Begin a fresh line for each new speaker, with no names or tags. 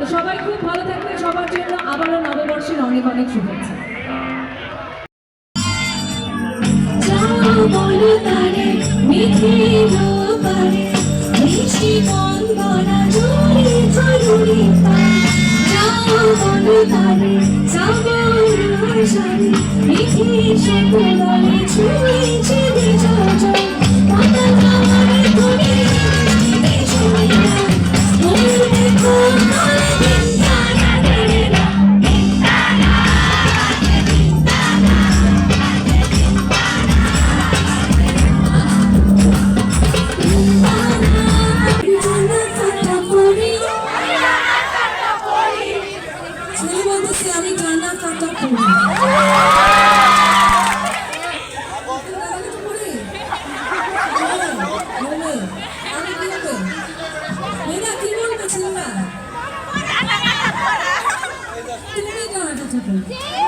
তো সবাই খুব ভালো থাকবেন, সবার জন্য আবারও নববর্ষের অনেক অনেক শুভেচ্ছা। আমি গানা কাটা করি তুমি গানাটা